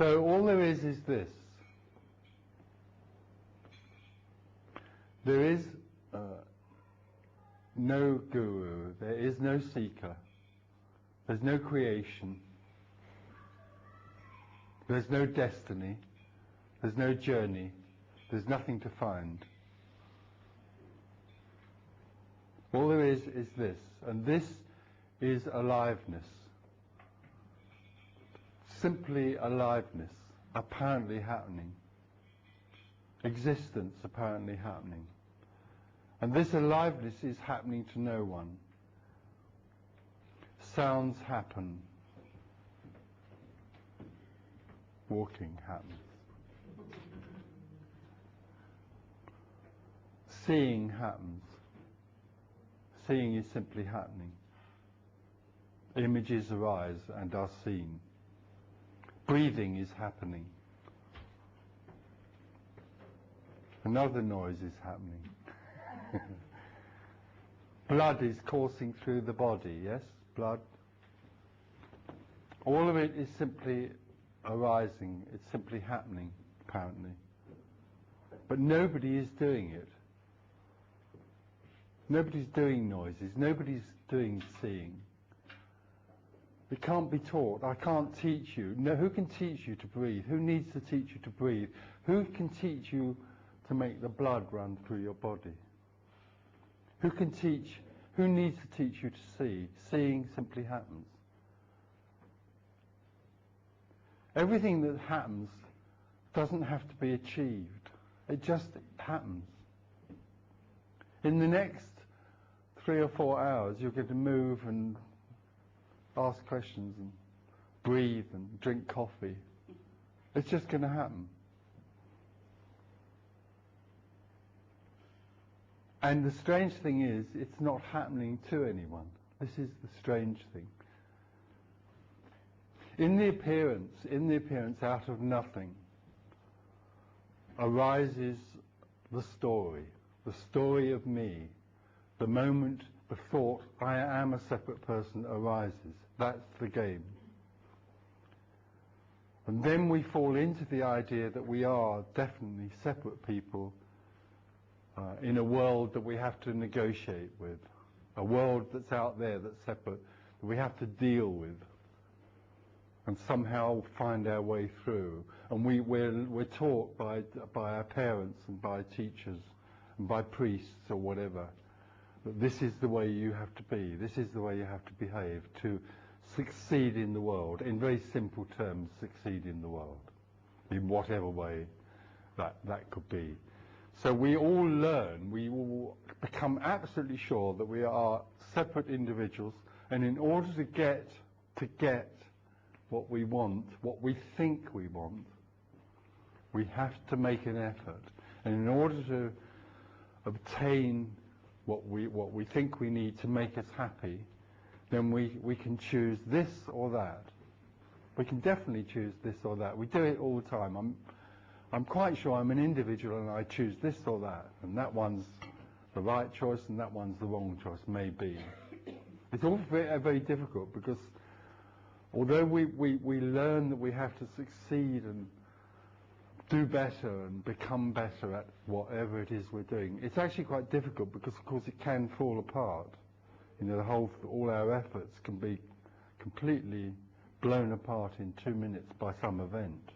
So all there is this. There is no guru, there is no seeker, there's no creation, there's no destiny, there's no journey, there's nothing to find. All there is this, and this is aliveness. Simply aliveness, apparently happening. Existence apparently happening. And this aliveness is happening to no one. Sounds happen. Walking happens. Seeing happens. Seeing is simply happening. Images arise and are seen. Breathing is happening. Another noise is happening. Blood is coursing through the body, yes? Blood. All of it is simply arising. It's simply happening, apparently. But nobody is doing it. Nobody's doing noises. Nobody's doing seeing. It can't be taught. I can't teach you. No, who can teach you to breathe? Who needs to teach you to breathe? Who can teach you to make the blood run through your body? Who needs to teach you to see? Seeing simply happens. Everything that happens doesn't have to be achieved. It just happens. In the next 3 or 4 hours, you're going to move and ask questions and breathe and drink coffee. It's just going to happen. And the strange thing is, it's not happening to anyone. This is the strange thing. In the appearance out of nothing, arises the story of me. The moment the thought, I am a separate person, arises. That's the game. And then we fall into the idea that we are definitely separate people in a world that we have to negotiate with, a world that's out there that's separate, that we have to deal with and somehow find our way through. And we're taught by our parents and by teachers and by priests or whatever that this is the way you have to be, this is the way you have to behave to succeed in the world. In very simple terms, succeed in the world, in whatever way that could be. So we all learn, we all become absolutely sure that we are separate individuals, and in order to get what we want, what we think we want, we have to make an effort. And in order to obtain what we think we need to make us happy, then we can choose this or that. We can definitely choose this or that. We do it all the time. I'm quite sure I'm an individual and I choose this or that, and that one's the right choice and that one's the wrong choice, maybe. It's all very, very difficult because although we learn that we have to succeed and do better and become better at whatever it is we're doing, it's actually quite difficult because, of course, it can fall apart. You know, all our efforts can be completely blown apart in 2 minutes by some event.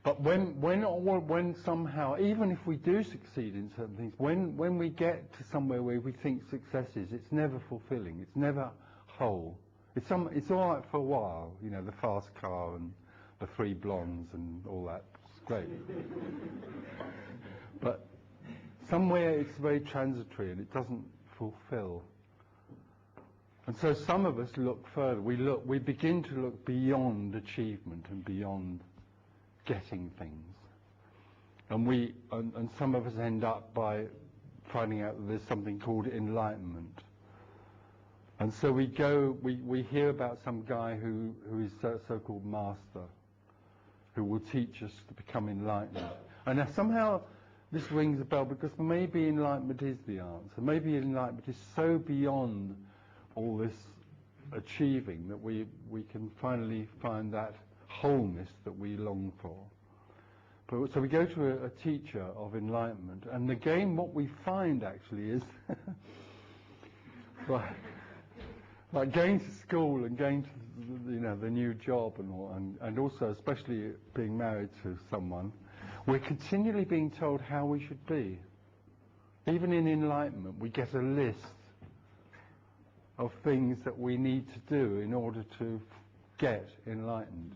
But when somehow, even if we do succeed in certain things, when we get to somewhere where we think success is, it's never fulfilling. It's never whole. It's all right for a while, you know, the fast car and the 3 blondes and all that. It's great. But somewhere it's very transitory and it doesn't fulfill. And so some of us look further. We begin to look beyond achievement and beyond getting things. And some of us end up by finding out that there's something called enlightenment. And so we hear about some guy who is so-called master, who will teach us to become enlightened. And now somehow this rings a bell because maybe enlightenment is the answer. Maybe enlightenment is so beyond all this achieving, that we can finally find that wholeness that we long for. But, so we go to a teacher of enlightenment, and again what we find actually is like going to school and going to the new job and all, and also especially being married to someone, we're continually being told how we should be. Even in enlightenment, we get a list of things that we need to do in order to get enlightened.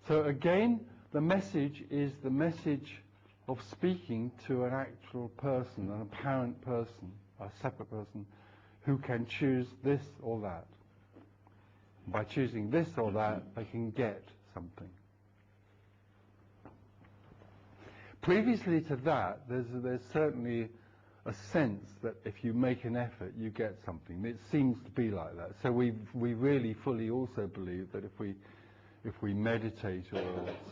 So again, the message is the message of speaking to an actual person, an apparent person, a separate person, who can choose this or that. By choosing this or that, they can get something. Previously to that, there's certainly a sense that if you make an effort, you get something. It seems to be like that. So we really fully also believe that if we meditate or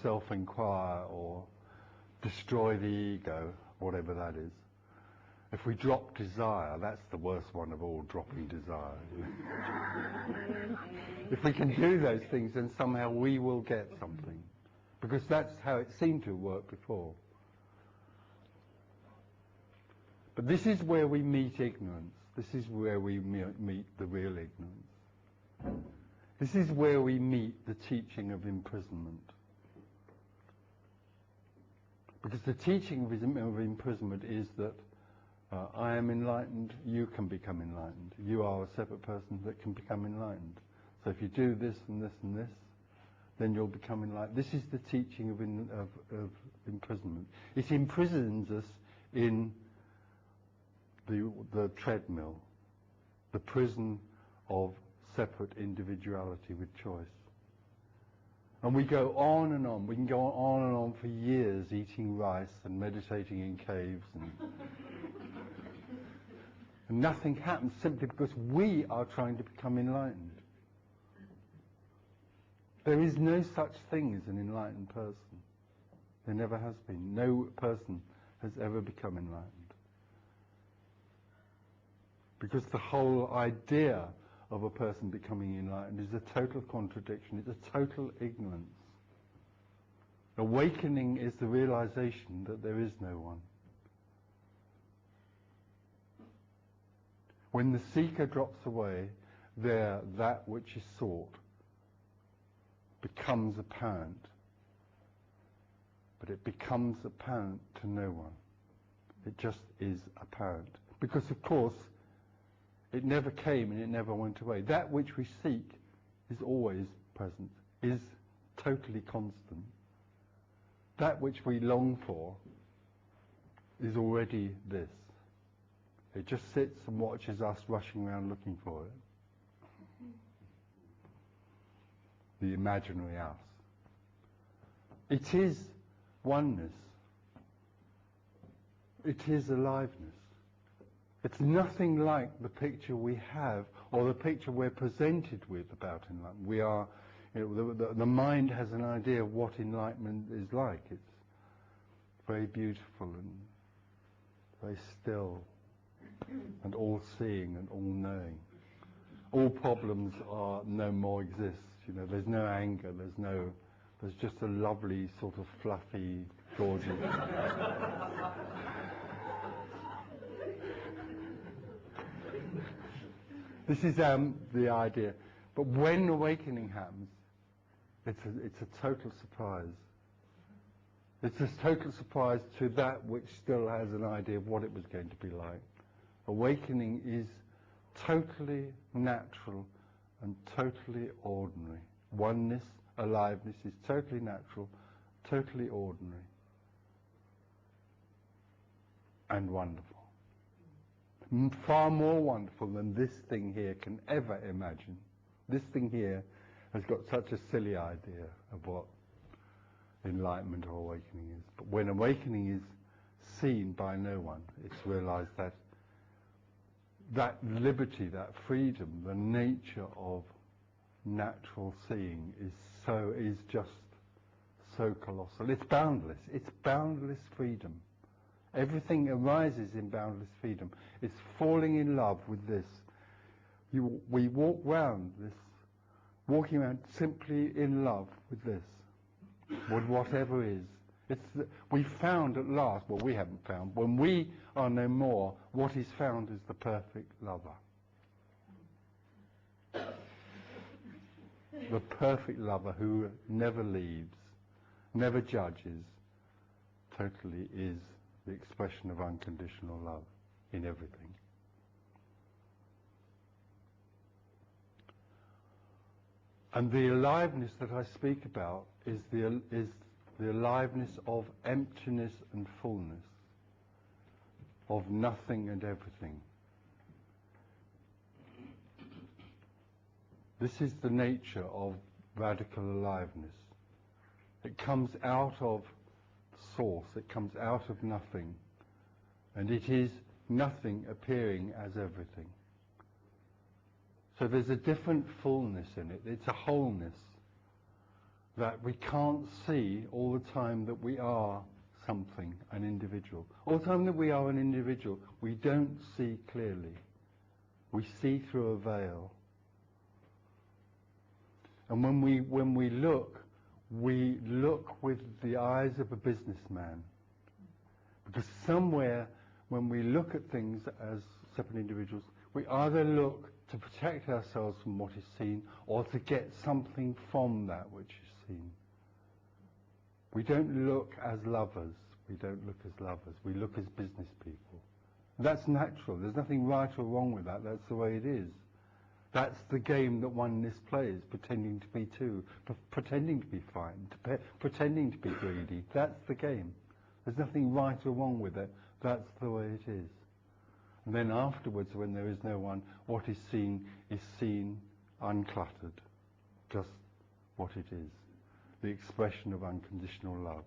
self-inquire or destroy the ego, whatever that is, if we drop desire, that's the worst one of all, dropping desire. If we can do those things, then somehow we will get something. Because that's how it seemed to work before. But this is where we meet ignorance. This is where we meet the real ignorance. This is where we meet the teaching of imprisonment. Because the teaching of imprisonment is that I am enlightened, you can become enlightened. You are a separate person that can become enlightened. So if you do this and this and this, then you'll become enlightened. This is the teaching of imprisonment. It imprisons us in the treadmill, the prison of separate individuality with choice. And we go on and on. We can go on and on for years eating rice and meditating in caves and nothing happens simply because we are trying to become enlightened. There is no such thing as an enlightened person. There never has been. No person has ever become enlightened. Because the whole idea of a person becoming enlightened is a total contradiction. It's a total ignorance. Awakening is the realization that there is no one. When the seeker drops away, there that which is sought becomes apparent. But it becomes apparent to no one. It just is apparent. Because of course, it never came and it never went away. That which we seek is always present, is totally constant. That which we long for is already this. It just sits and watches us rushing around looking for it. The imaginary us. It is oneness. It is aliveness. It's nothing like the picture we have or the picture we're presented with about enlightenment. We are, the mind has an idea of what enlightenment is like. It's very beautiful and very still and all-seeing and all-knowing. All problems are no more exist. There's no anger. There's just a lovely sort of fluffy, gorgeous. This is the idea. But when awakening happens, it's a total surprise. It's a total surprise to that which still has an idea of what it was going to be like. Awakening is totally natural and totally ordinary. Oneness, aliveness is totally natural, totally ordinary, and wonderful. Far more wonderful than this thing here can ever imagine. This thing here has got such a silly idea of what enlightenment or awakening is. But when awakening is seen by no one, it's realized that that liberty, that freedom, the nature of natural seeing is just so colossal. It's boundless. It's boundless freedom. Everything arises in boundless freedom. It's falling in love with this We walk round this, walking around simply in love with this, with whatever is. We found at last, well, we haven't found, when we are no more, what is found is the perfect lover. The perfect lover who never leaves, never judges, totally is the expression of unconditional love in everything. And the aliveness that I speak about is the aliveness of emptiness and fullness, of nothing and everything. This is the nature of radical aliveness. It comes out of source, it comes out of nothing, and it is nothing appearing as everything. So there's a different fullness in it. It's a wholeness that we can't see all the time that we are something, an individual. All the time that we are an individual, we don't see clearly. We see through a veil. And when we look with the eyes of a businessman. Because somewhere, when we look at things as separate individuals, we either look to protect ourselves from what is seen, or to get something from that which is seen. We don't look as lovers. We don't look as lovers. We look as business people. That's natural. There's nothing right or wrong with that. That's the way it is. That's the game that oneness plays, pretending to be two, pretending to be fine, pretending to be greedy. That's the game. There's nothing right or wrong with it. That's the way it is. And then afterwards, when there is no one, what is seen uncluttered, just what it is, the expression of unconditional love.